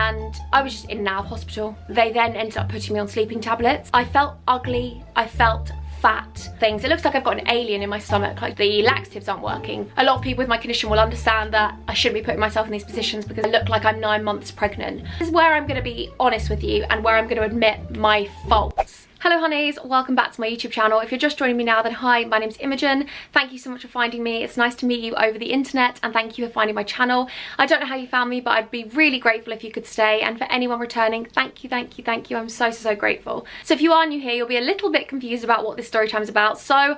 and I was just in and out of hospital. They then ended up putting me on sleeping tablets. I felt ugly, I felt fat things. It looks like I've got an alien in my stomach, like the laxatives aren't working. A lot of people with my condition will understand that I shouldn't be putting myself in these positions because I look like I'm 9 months pregnant. This is where I'm going to be honest with you and where I'm going to admit my faults. Hello honeys, welcome back to my YouTube channel. If you're just joining me now, then hi, my name's Imogen. Thank you so much for finding me. It's nice to meet you over the internet, and thank you for finding my channel. I don't know how you found me, but I'd be really grateful if you could stay. And for anyone returning, thank you, thank you, thank you. I'm so grateful. So if you are new here, you'll be a little bit confused about what this story time is about. So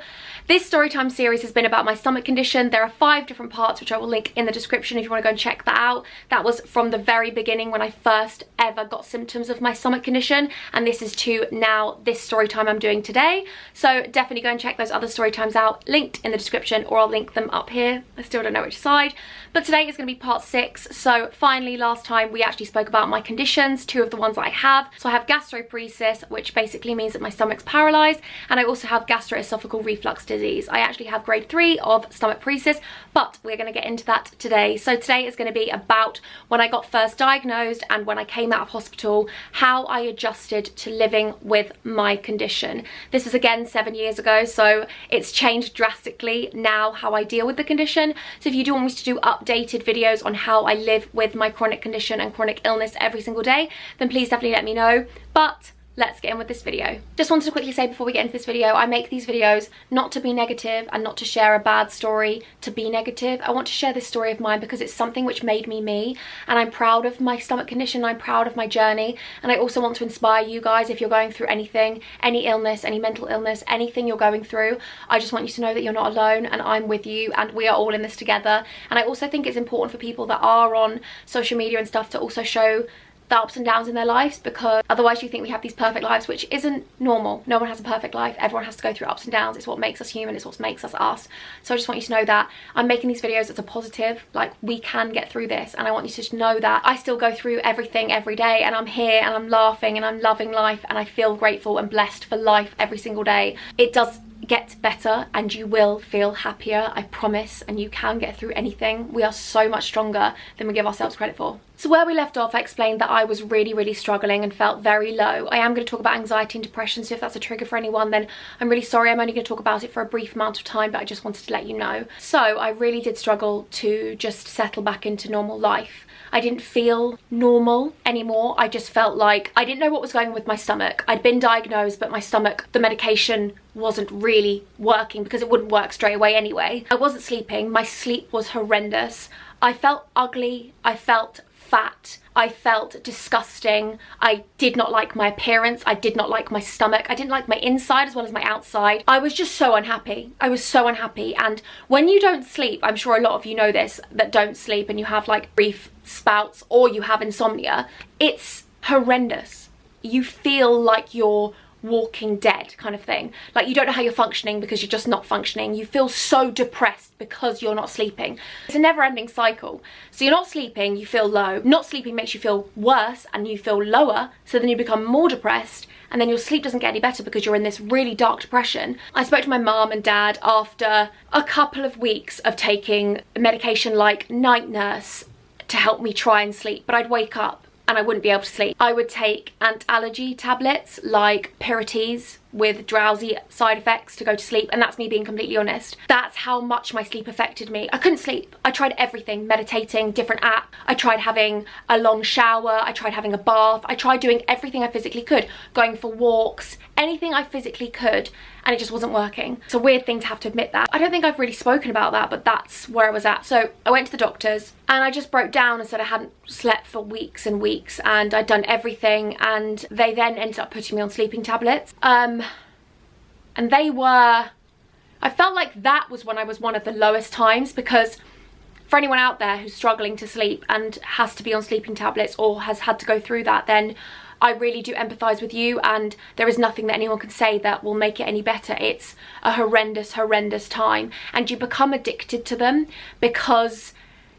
this story time series has been about my stomach condition. There are 5 different parts, which I will link in the description if you want to go and check that out. That was from the very beginning when I first ever got symptoms of my stomach condition, and this is to now this story time I'm doing today. So definitely go and check those other story times out, linked in the description, or I'll link them up here. I still don't know which side, but today is going to be part 6. So finally, last time we actually spoke about my conditions, 2 of the ones that I have. So I have gastroparesis, which basically means that my stomach's paralyzed, and I also have gastroesophageal reflux disease. I actually have grade 3 of stomach paresis, but we're going to get into that today. So today is going to be about when I got first diagnosed and when I came out of hospital, how I adjusted to living with my condition. This was again 7 years ago, so it's changed drastically now how I deal with the condition. So if you do want me to do updated videos on how I live with my chronic condition and chronic illness every single day, then please definitely let me know. But let's get in with this video. Just wanted to quickly say before we get into this video, I make these videos not to be negative and not to share a bad story to be negative. I want to share this story of mine because it's something which made me me, and I'm proud of my stomach condition, I'm proud of my journey, and I also want to inspire you guys if you're going through anything, any illness, any mental illness, anything you're going through. I just want you to know that you're not alone and I'm with you and we are all in this together. And I also think it's important for people that are on social media and stuff to also show the ups and downs in their lives, because otherwise you think we have these perfect lives, which isn't normal. No one has a perfect life. Everyone has to go through ups and downs. It's what makes us human. It's what makes us us. So I just want you to know that I'm making these videos as a positive, like we can get through this, and I want you to know that I still go through everything every day, and I'm here and I'm laughing and I'm loving life, and I feel grateful and blessed for life every single day. It does get better and you will feel happier, I promise, and you can get through anything. We are so much stronger than we give ourselves credit for. So where we left off, I explained that I was really struggling and felt very low. I am going to talk about anxiety and depression, so if that's a trigger for anyone, then I'm really sorry. I'm only going to talk about it for a brief amount of time, but I just wanted to let you know. So I really did struggle to just settle back into normal life. I didn't feel normal anymore. I just felt like I didn't know what was going on with my stomach. I'd been diagnosed, but my stomach, the medication wasn't really working because it wouldn't work straight away anyway. I wasn't sleeping. My sleep was horrendous. I felt ugly. I felt fat. I felt disgusting. I did not like my appearance. I did not like my stomach. I didn't like my inside as well as my outside. I was just so unhappy. I was so unhappy. And when you don't sleep, I'm sure a lot of you know this, that don't sleep and you have like brief spouts or you have insomnia, it's horrendous. You feel like you're walking dead kind of thing. Like you don't know how you're functioning because you're just not functioning. You feel so depressed because you're not sleeping. It's a never-ending cycle. So you're not sleeping, you feel low. Not sleeping makes you feel worse and you feel lower, so then you become more depressed, and then your sleep doesn't get any better because you're in this really dark depression. I spoke to my mum and dad after a couple of weeks of taking medication like night nurse to help me try and sleep, but I'd wake up and I wouldn't be able to sleep. I would take anti-allergy tablets like Pirates with drowsy side effects to go to sleep, and that's me being completely honest. That's how much my sleep affected me. I couldn't sleep. I tried everything, meditating, different app. I tried having a long shower. I tried having a bath. I tried doing everything I physically could, going for walks, anything I physically could, and it just wasn't working. It's a weird thing to have to admit that. I don't think I've really spoken about that, but that's where I was at. So I went to the doctors and I just broke down and said I hadn't slept for weeks and weeks and I'd done everything, and they then ended up putting me on sleeping tablets. And they were, I felt like that was when I was one of the lowest times, because for anyone out there who's struggling to sleep and has to be on sleeping tablets or has had to go through that, then I really do empathise with you, and there is nothing that anyone can say that will make it any better. It's a horrendous time, and you become addicted to them because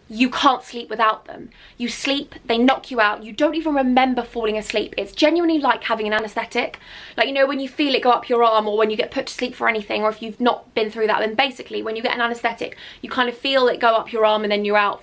you can't sleep without them. You sleep, they knock you out, you don't even remember falling asleep. It's genuinely like having an anaesthetic. Like, you know, when you feel it go up your arm, or when you get put to sleep for anything, or if you've not been through that, then basically when you get an anaesthetic, you kind of feel it go up your arm and then you're out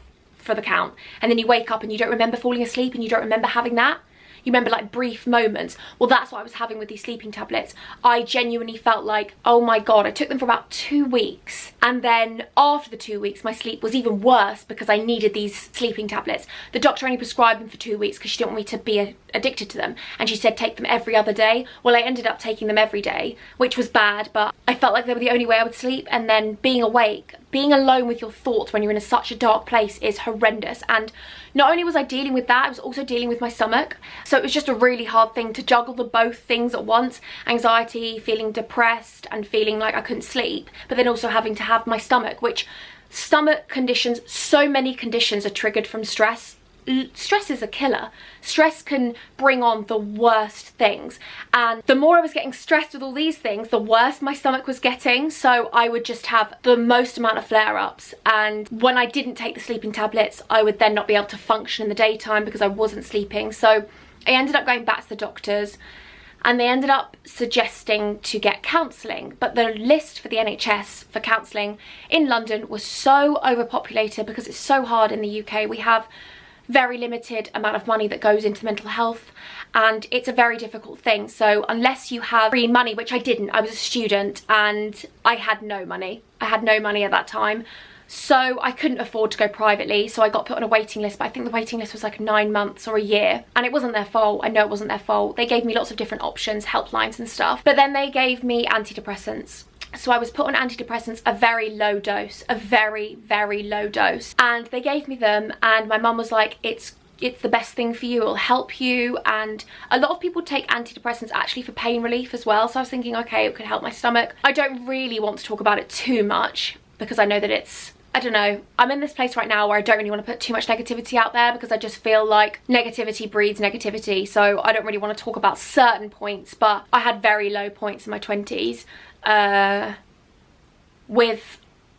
for the count. And then you wake up and you don't remember falling asleep and you don't remember having that. You remember like brief moments. Well, that's what I was having with these sleeping tablets. I genuinely felt like, oh my God, I took them for about 2 weeks. And then after the 2 weeks, my sleep was even worse because I needed these sleeping tablets. The doctor only prescribed them for 2 weeks because she didn't want me to be addicted to them. And she said, take them every other day. Well, I ended up taking them every day, which was bad, but I felt like they were the only way I would sleep. And then being awake, being alone with your thoughts when you're in such a dark place is horrendous. And not only was I dealing with that, I was also dealing with my stomach. So it was just a really hard thing to juggle the both things at once. Anxiety, feeling depressed and feeling like I couldn't sleep, but then also having to have my stomach, which stomach conditions, so many conditions are triggered from stress. Stress is a killer. Stress can bring on the worst things, and the more I was getting stressed with all these things, the worse my stomach was getting. So I would just have the most amount of flare-ups, and when I didn't take the sleeping tablets, I would then not be able to function in the daytime because I wasn't sleeping. So I ended up going back to the doctors, and they ended up suggesting to get counselling, but the list for the NHS for counselling in London was so overpopulated because it's so hard in the UK. We have very limited amount of money that goes into mental health, and it's a very difficult thing. So unless you have free money, which I didn't, I was a student and I had no money. I had no money at that time, so I couldn't afford to go privately, so I got put on a waiting list, but I think the waiting list was like 9 months or a year, and it wasn't their fault. I know it wasn't their fault. They gave me lots of different options, helplines and stuff, but then they gave me antidepressants. So I was put on antidepressants, a very low dose, a very, very low dose. And they gave me them, and my mum was like, it's the best thing for you, it'll help you. And a lot of people take antidepressants actually for pain relief as well. So I was thinking, okay, it could help my stomach. I don't really want to talk about it too much because I know that it's, I don't know, I'm in this place right now where I don't really want to put too much negativity out there because I just feel like negativity breeds negativity. So I don't really want to talk about certain points, but I had very low points in my 20s. With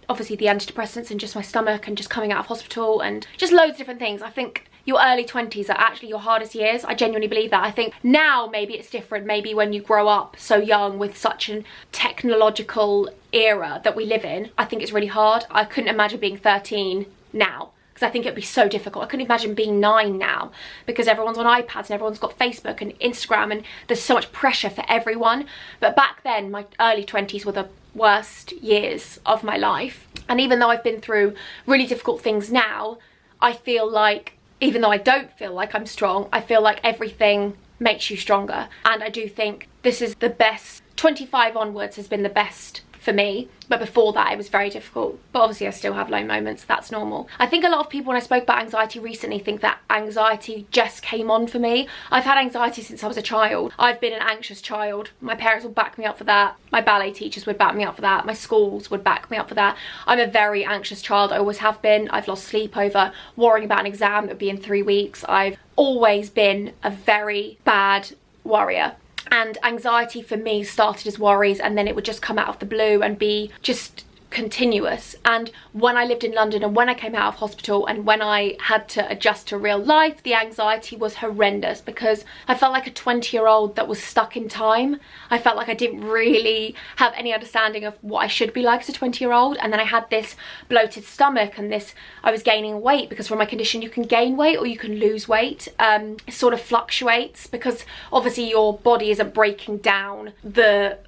obviously the antidepressants and just my stomach and just coming out of hospital and just loads of different things. I think your early 20s are actually your hardest years. I genuinely believe that. I think now maybe it's different, maybe when you grow up so young with such a technological era that we live in, I think it's really hard. I couldn't imagine being 13 now, because I think it'd be so difficult. I couldn't imagine being 9 now because everyone's on iPads and everyone's got Facebook and Instagram and there's so much pressure for everyone. But back then, my early 20s were the worst years of my life. And even though I've been through really difficult things now, I feel like, even though I don't feel like I'm strong, I feel like everything makes you stronger. And I do think this is the best. 25 onwards has been the best for me, but before that it was very difficult. But obviously I still have low moments, that's normal. I think a lot of people, when I spoke about anxiety recently, think that anxiety just came on for me. I've had anxiety since I was a child. I've been an anxious child. My parents will back me up for that. My ballet teachers would back me up for that. My schools would back me up for that. I'm a very anxious child. I always have been. I've lost sleep over worrying about an exam that would be in 3 weeks. I've always been a very bad worrier. And anxiety for me started as worries, and then it would just come out of the blue and be just continuous. And when I lived in London and when I came out of hospital and when I had to adjust to real life, the anxiety was horrendous because I felt like a 20-year-old that was stuck in time. I felt like I didn't really have any understanding of what I should be like as a 20-year-old. And then I had this bloated stomach and this, I was gaining weight because from my condition you can gain weight or you can lose weight. It sort of fluctuates because obviously your body isn't breaking down the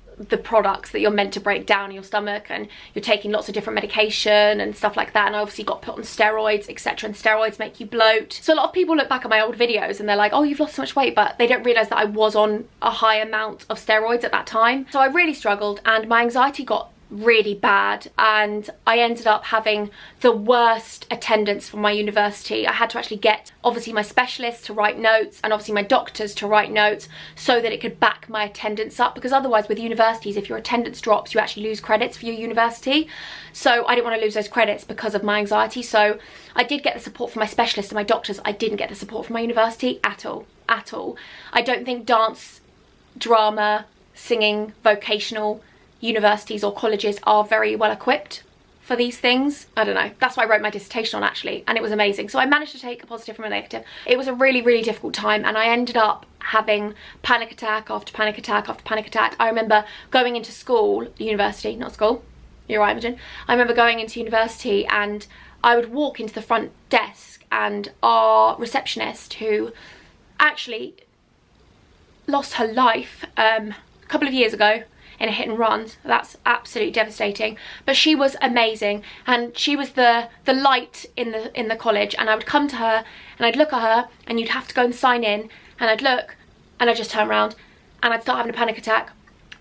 products that you're meant to break down in your stomach, and you're taking lots of different medication and stuff like that. And I obviously got put on steroids, etc., and steroids make you bloat. So a lot of people look back at my old videos and they're like, oh, you've lost so much weight, but they don't realize that I was on a high amount of steroids at that time. So I really struggled and my anxiety got really bad, and I ended up having the worst attendance from my university. I had to actually get obviously my specialist to write notes and obviously my doctors to write notes so that it could back my attendance up, because otherwise with universities, if your attendance drops, you actually lose credits for your university. So I didn't want to lose those credits because of my anxiety. So I did get the support from my specialist and my doctors. I didn't get the support from my university at all. I don't think dance, drama, singing, vocational universities or colleges are very well equipped for these things. I don't know. That's what I wrote my dissertation on actually, and it was amazing. So I managed to take a positive from a negative. It was a really, really difficult time, and I ended up having panic attack after panic attack after panic attack. I remember going into school, university, not school. You're right, Imogen. I remember going into university and I would walk into the front desk and our receptionist, who actually lost her life a couple of years ago in a hit and run, that's absolutely devastating, but she was amazing, and she was the light in the college. And I would come to her and I'd look at her, and you'd have to go and sign in, and I'd look and I'd just turn around and I'd start having a panic attack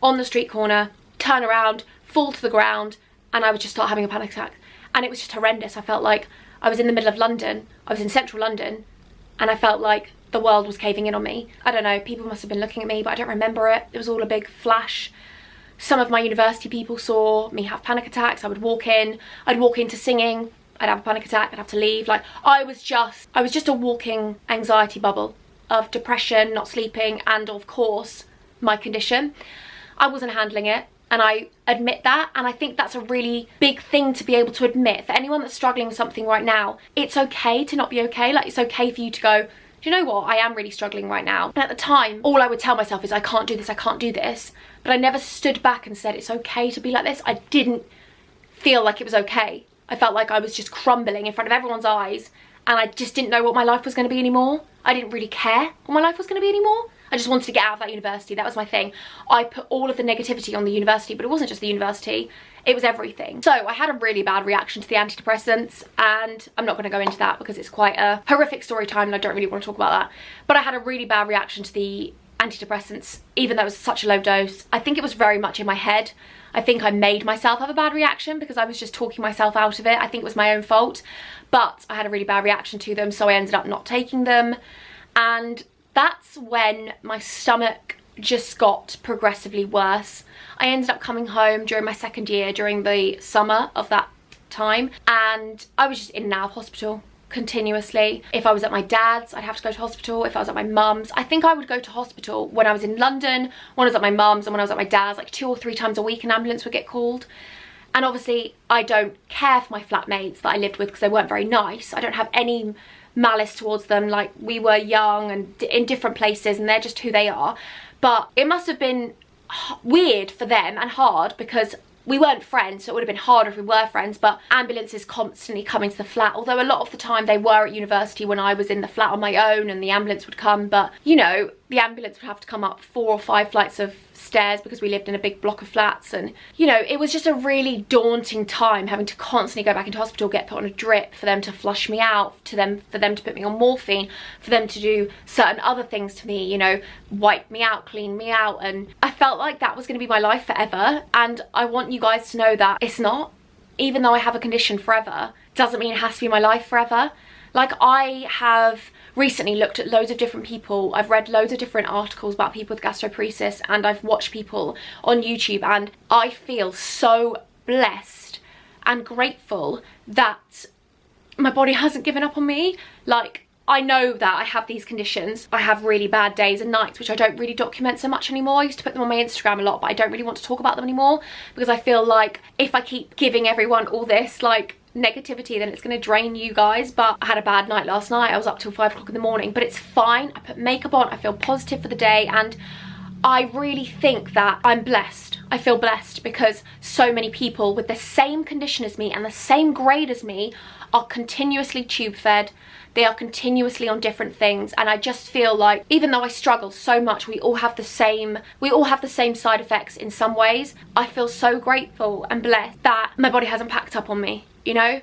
on the street corner, turn around, fall to the ground, and I would just start having a panic attack. And it was just horrendous. I felt like I was in the middle of London, I was in central London, and I felt like the world was caving in on me. I don't know, people must have been looking at me, but I don't remember it. It was all a big flash. Some of my university people saw me have panic attacks. I would walk in, I'd walk into singing, I'd have a panic attack, I'd have to leave. Like, I was just a walking anxiety bubble of depression, not sleeping, and of course, my condition. I wasn't handling it, and I admit that, and I think that's a really big thing to be able to admit. For anyone that's struggling with something right now, it's okay to not be okay. Like, it's okay for you to go, do you know what, I am really struggling right now. And at the time, all I would tell myself is, I can't do this, I can't do this. But I never stood back and said, it's okay to be like this. I didn't feel like it was okay. I felt like I was just crumbling in front of everyone's eyes, and I just didn't know what my life was going to be anymore. I didn't really care what my life was going to be anymore. I just wanted to get out of that university. That was my thing. I put all of the negativity on the university, but it wasn't just the university, it was everything. So I had a really bad reaction to the antidepressants, and I'm not going to go into that because it's quite a horrific story time and I don't really want to talk about that. But I had a really bad reaction to the antidepressants, even though it was such a low dose. I think it was very much in my head. I think I made myself have a bad reaction because I was just talking myself out of it. I think it was my own fault, but I had a really bad reaction to them, so I ended up not taking them. And that's when my stomach just got progressively worse. I ended up coming home during my second year, during the summer of that time, and I was just in and out of hospital continuously. If I was at my dad's, I'd have to go to hospital. If I was at my mum's, I think I would go to hospital when I was in London, when I was at my mum's, and when I was at my dad's, like 2 or 3 times a week an ambulance would get called. And obviously I don't care for my flatmates that I lived with because they weren't very nice. I don't have any malice towards them. Like, we were young and in different places, and they're just who they are. But it must have been weird for them and hard because we weren't friends, so it would have been harder if we were friends. But ambulances constantly coming to the flat, although a lot of the time they were at university when I was in the flat on my own and the ambulance would come. But you know, the ambulance would have to come up 4 or 5 flights of stairs because we lived in a big block of flats, and you know, it was just a really daunting time having to constantly go back into hospital, get put on a drip, for them to flush me out, for them to put me on morphine, for them to do certain other things to me, you know, wipe me out, clean me out. And I felt like that was going to be my life forever, and I want you guys to know that it's not. Even though I have a condition forever, doesn't mean it has to be my life forever. Like, I have recently looked at loads of different people. I've read loads of different articles about people with gastroparesis, and I've watched people on YouTube, and I feel so blessed and grateful that my body hasn't given up on me. Like, I know that I have these conditions. I have really bad days and nights, which I don't really document so much anymore. I used to put them on my Instagram a lot, but I don't really want to talk about them anymore because I feel like if I keep giving everyone all this, like, negativity, then it's going to drain you guys. But I had a bad night last night. I was up till 5 o'clock in the morning, but it's fine. I put makeup on, I feel positive for the day, and I really think that I'm blessed. I feel blessed because so many people with the same condition as me and the same grade as me are continuously tube fed. They are continuously on different things, and I just feel like even though I struggle so much, we all have the same side effects in some ways. I feel so grateful and blessed that my body hasn't packed up on me, you know?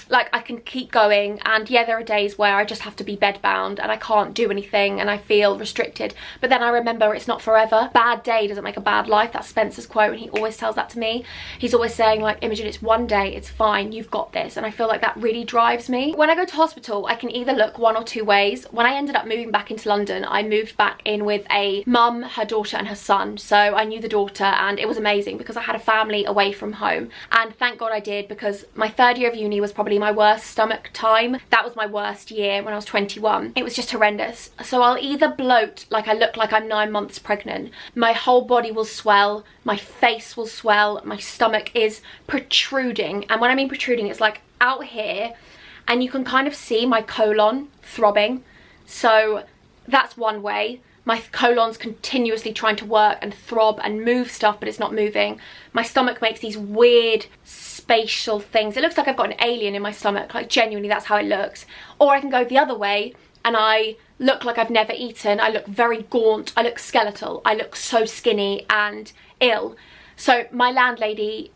Like, I can keep going, and yeah, there are days where I just have to be bedbound and I can't do anything and I feel restricted, but then I remember it's not forever. Bad day doesn't make a bad life. That's Spencer's quote, and he always tells that to me. He's always saying, like, Imogen, it's one day, it's fine, you've got this. And I feel like that really drives me. When I go to hospital, I can either look one or two ways. When I ended up moving back into London, I moved back in with a mum, her daughter and her son. So I knew the daughter, and it was amazing because I had a family away from home, and thank God I did, because my 3rd year of uni was probably my worst stomach time. That was my worst year when I was 21. It was just horrendous. So I'll either bloat like I look like I'm 9 months pregnant, my whole body will swell, my face will swell, my stomach is protruding, and when I mean protruding, it's like out here, and you can kind of see my colon throbbing. So that's one way. My colon's continuously trying to work and throb and move stuff, but it's not moving. My stomach makes these weird spatial things. It looks like I've got an alien in my stomach, like genuinely that's how it looks. Or I can go the other way and I look like I've never eaten. I look very gaunt, I look skeletal, I look so skinny and ill. So my landlady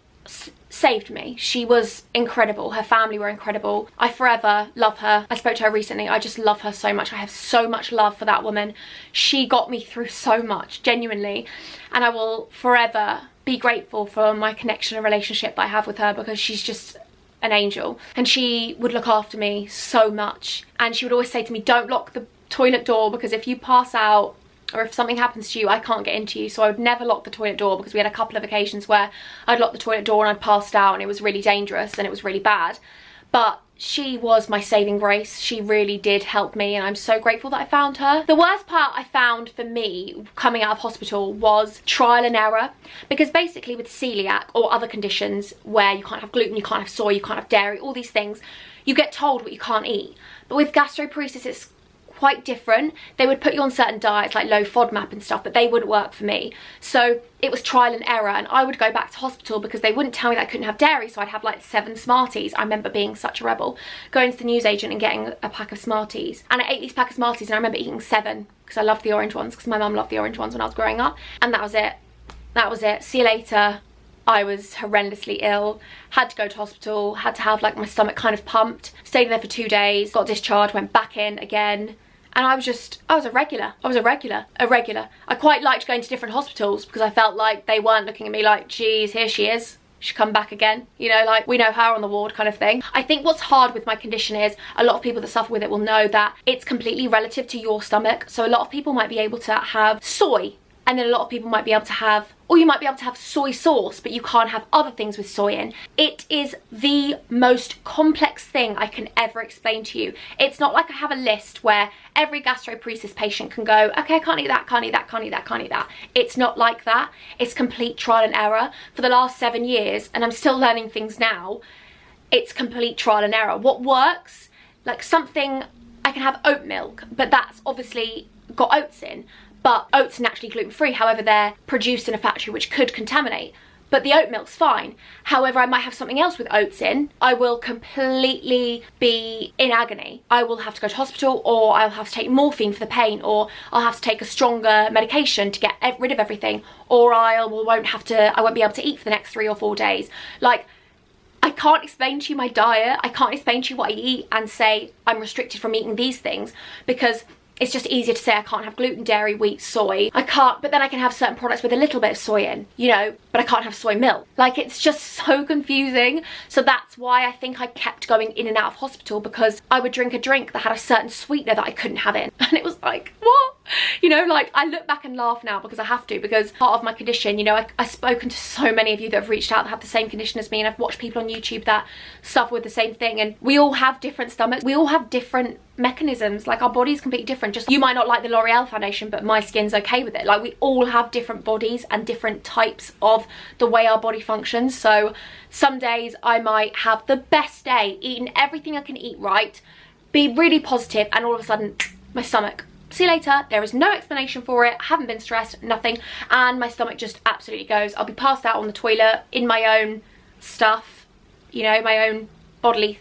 saved me. She was incredible. Her family were incredible. I forever love her. I spoke to her recently. I just love her so much. I have so much love for that woman. She got me through so much, genuinely. And I will forever be grateful for my connection and relationship that I have with her, because she's just an angel. And she would look after me so much. And she would always say to me, don't lock the toilet door, because if you pass out or if something happens to you, I can't get into you. So I would never lock the toilet door, because we had a couple of occasions where I'd lock the toilet door and I'd passed out and it was really dangerous and it was really bad. But she was my saving grace. She really did help me, and I'm so grateful that I found her. The worst part I found for me coming out of hospital was trial and error, because basically with celiac or other conditions where you can't have gluten, you can't have soy, you can't have dairy, all these things, you get told what you can't eat. But with gastroparesis, it's quite different. They would put you on certain diets like low FODMAP and stuff, but they wouldn't work for me. So it was trial and error, and I would go back to hospital because they wouldn't tell me that I couldn't have dairy, so I'd have like 7 Smarties. I remember being such a rebel, going to the newsagent and getting a pack of Smarties, and I ate these pack of Smarties and I remember eating 7 because I loved the orange ones, because my mum loved the orange ones when I was growing up, and that was it. That was it. See you later. I was horrendously ill, had to go to hospital, had to have like my stomach kind of pumped, stayed there for 2 days, got discharged, went back in again. And I was a regular. I quite liked going to different hospitals because I felt like they weren't looking at me like, geez, here she is. She'll come back again. You know, like, we know her on the ward kind of thing. I think what's hard with my condition is a lot of people that suffer with it will know that it's completely relative to your stomach. So a lot of people might be able to have soy, and then a lot of people might be able to have, or you might be able to have soy sauce, but you can't have other things with soy in. It is the most complex thing I can ever explain to you. It's not like I have a list where every gastroparesis patient can go, okay, I can't eat that, can't eat that, can't eat that, can't eat that. It's not like that. It's complete trial and error. For the last 7 years, and I'm still learning things now, it's complete trial and error. What works, like something, I can have oat milk, but that's obviously got oats in. But oats are naturally gluten-free, however they're produced in a factory which could contaminate. But the oat milk's fine. However, I might have something else with oats in. I will completely be in agony. I will have to go to hospital, or I'll have to take morphine for the pain, or I'll have to take a stronger medication to get rid of everything, or I won't be able to eat for the next 3 or 4 days. Like, I can't explain to you my diet. I can't explain to you what I eat and say I'm restricted from eating these things, because it's just easier to say I can't have gluten, dairy, wheat, soy. I can't, but then I can have certain products with a little bit of soy in, you know, but I can't have soy milk. Like, it's just so confusing. So that's why I think I kept going in and out of hospital, because I would drink a drink that had a certain sweetener that I couldn't have in. And it was like, what? You know, like, I look back and laugh now because I have to, because part of my condition, you know, I've spoken to so many of you that have reached out that have the same condition as me, and I've watched people on YouTube that suffer with the same thing, and we all have different stomachs. We all have different mechanisms. Like, our body's completely different. Just, you might not like the L'Oreal foundation, but my skin's okay with it. Like, we all have different bodies and different types of the way our body functions. So some days I might have the best day, eating everything I can eat right, be really positive, and all of a sudden my stomach, see you later. There is no explanation for it. I haven't been stressed, nothing, and my stomach just absolutely goes. I'll be passed out on the toilet in my own stuff, you know, my own bodily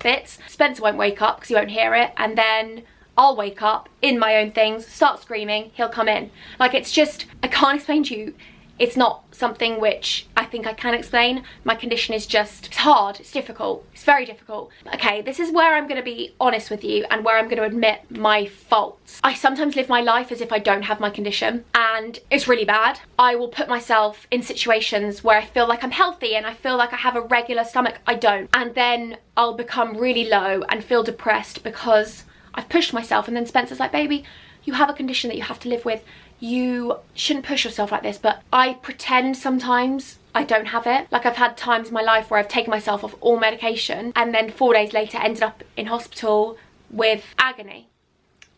bits. Spencer won't wake up because he won't hear it, and then I'll wake up in my own things, start screaming, he'll come in. Like, it's just, I can't explain to you. It's not something which I think I can explain. My condition is just, it's hard, it's difficult, it's very difficult. Okay, this is where I'm going to be honest with you and where I'm going to admit my faults. I sometimes live my life as if I don't have my condition, and it's really bad. I will put myself in situations where I feel like I'm healthy and I feel like I have a regular stomach. I don't. And then I'll become really low and feel depressed because I've pushed myself, and then Spencer's like, baby, you have a condition that you have to live with. You shouldn't push yourself like this. But I pretend sometimes I don't have it. Like, I've had times in my life where I've taken myself off all medication and then 4 days later ended up in hospital with agony.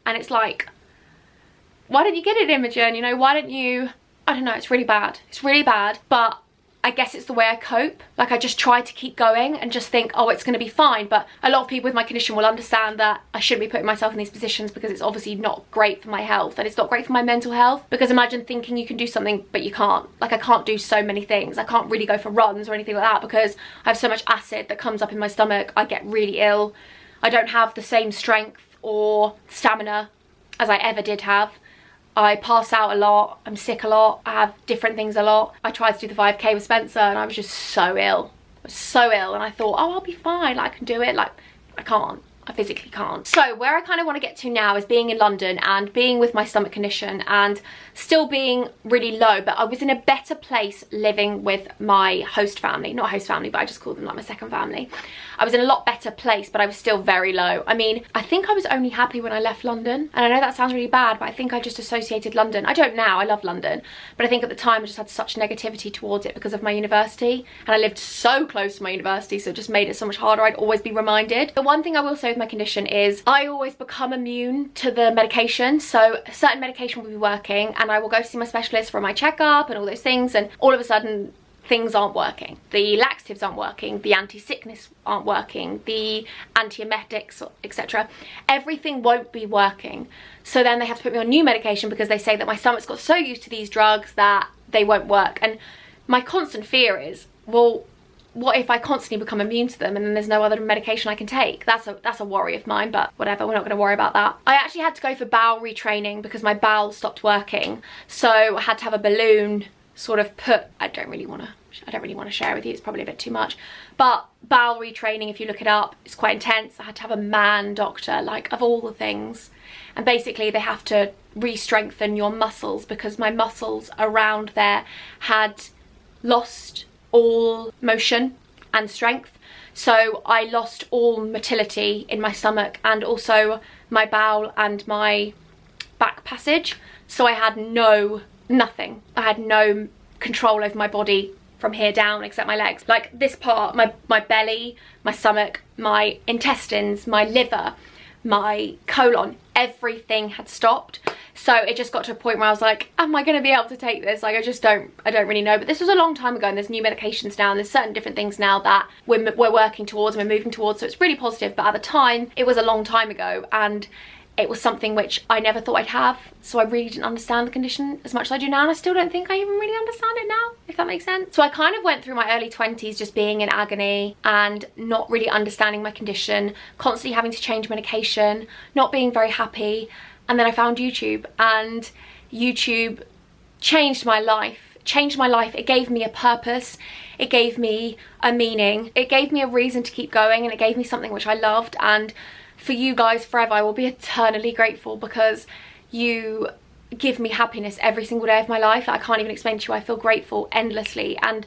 And it's like, why don't you get it, Imogen? You know, why don't you? I don't know, it's really bad. It's really bad. But I guess it's the way I cope. Like, I just try to keep going and just think, oh, it's going to be fine. But a lot of people with my condition will understand that I shouldn't be putting myself in these positions because it's obviously not great for my health, and it's not great for my mental health. Because imagine thinking you can do something but you can't. Like, I can't do so many things. I can't really go for runs or anything like that because I have so much acid that comes up in my stomach. I get really ill. I don't have the same strength or stamina as I ever did have. I pass out a lot, I'm sick a lot, I have different things a lot. I tried to do the 5k with Spencer and I was just so ill. I was so ill, and I thought, oh, I'll be fine, like, I can do it. Like, I can't. I physically can't. So where I kind of want to get to now is being in London and being with my stomach condition and still being really low, but I was in a better place living with my host family. Not host family, but I just call them like my second family. I was in a lot better place, but I was still very low. I mean, I think I was only happy when I left London. And I know that sounds really bad, but I think I just associated London. I don't now, I love London. But I think at the time I just had such negativity towards it because of my university. And I lived so close to my university, so it just made it so much harder. I'd always be reminded. The one thing I will say with my condition is I always become immune to the medication. So a certain medication will be working and I will go see my specialist for my checkup and all those things, and all of a sudden things aren't working. The laxatives aren't working, the anti-sickness aren't working, the antiemetics, etc. Everything won't be working. So then they have to put me on new medication because they say that my stomach's got so used to these drugs that they won't work. And my constant fear is, well, what if I constantly become immune to them and then there's no other medication I can take? That's a worry of mine, but whatever, we're not going to worry about that. I actually had to go for bowel retraining because my bowel stopped working. So I had to have a balloon sort of put, I don't really want to share with you, it's probably a bit too much, but bowel retraining, if you look it up, it's quite intense. I had to have a man doctor, like, of all the things, and basically they have to re-strengthen your muscles because my muscles around there had lost all motion and strength. So I lost all motility in my stomach and also my bowel and my back passage. So I had nothing. I had no control over my body from here down except my legs. Like this part, my belly, my stomach, my intestines, my liver, my colon, everything had stopped. So it just got to a point where I was like, am I going to be able to take this? Like, I don't really know. But this was a long time ago and there's new medications now and there's certain different things now that we're working towards and we're moving towards. So it's really positive. But at the time, it was a long time ago and it was something which I never thought I'd have. So I really didn't understand the condition as much as I do now. And I still don't think I even really understand it now, if that makes sense. So I kind of went through my early 20s just being in agony and not really understanding my condition, constantly having to change medication, not being very happy. And then I found YouTube, and YouTube changed my life. It gave me a purpose. It gave me a meaning. It gave me a reason to keep going, and it gave me something which I loved. And for you guys forever, I will be eternally grateful because you give me happiness every single day of my life. I can't even explain to you. I feel grateful endlessly, and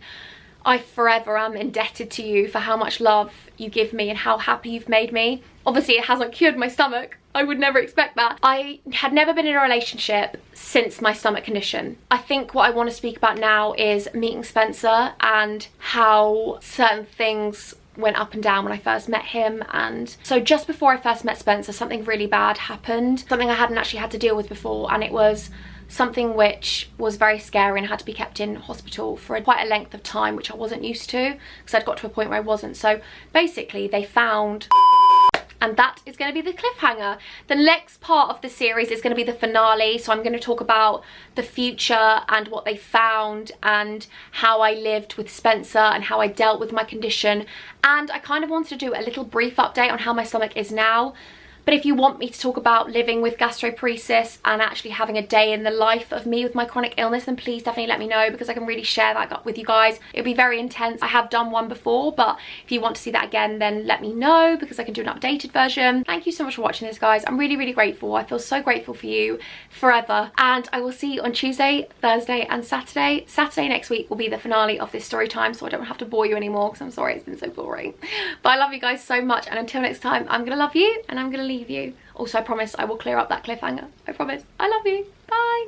I forever am indebted to you for how much love you give me and how happy you've made me. Obviously it hasn't cured my stomach. I would never expect that. I had never been in a relationship since my stomach condition. I think what I want to speak about now is meeting Spencer and how certain things went up and down when I first met him. And so just before I first met Spencer, something really bad happened. Something I hadn't actually had to deal with before, and it was something which was very scary and had to be kept in hospital for quite a length of time, which I wasn't used to because I'd got to a point where I wasn't. So basically they found, and that is going to be the cliffhanger. The next part of the series is going to be the finale, so I'm going to talk about the future and what they found and how I lived with Spencer and how I dealt with my condition. And I kind of wanted to do a little brief update on how my stomach is now. But if you want me to talk about living with gastroparesis and actually having a day in the life of me with my chronic illness, then please definitely let me know because I can really share that with you guys. It'll be very intense. I have done one before, but if you want to see that again, then let me know because I can do an updated version. Thank you so much for watching this, guys. I'm really, really grateful. I feel so grateful for you forever. And I will see you on Tuesday, Thursday and Saturday. Saturday next week will be the finale of this story time, so I don't have to bore you anymore because I'm sorry it's been so boring. But I love you guys so much, and until next time, I'm gonna love you and I'm gonna leave you. Also, I promise I will clear up that cliffhanger. I promise. I love you. Bye.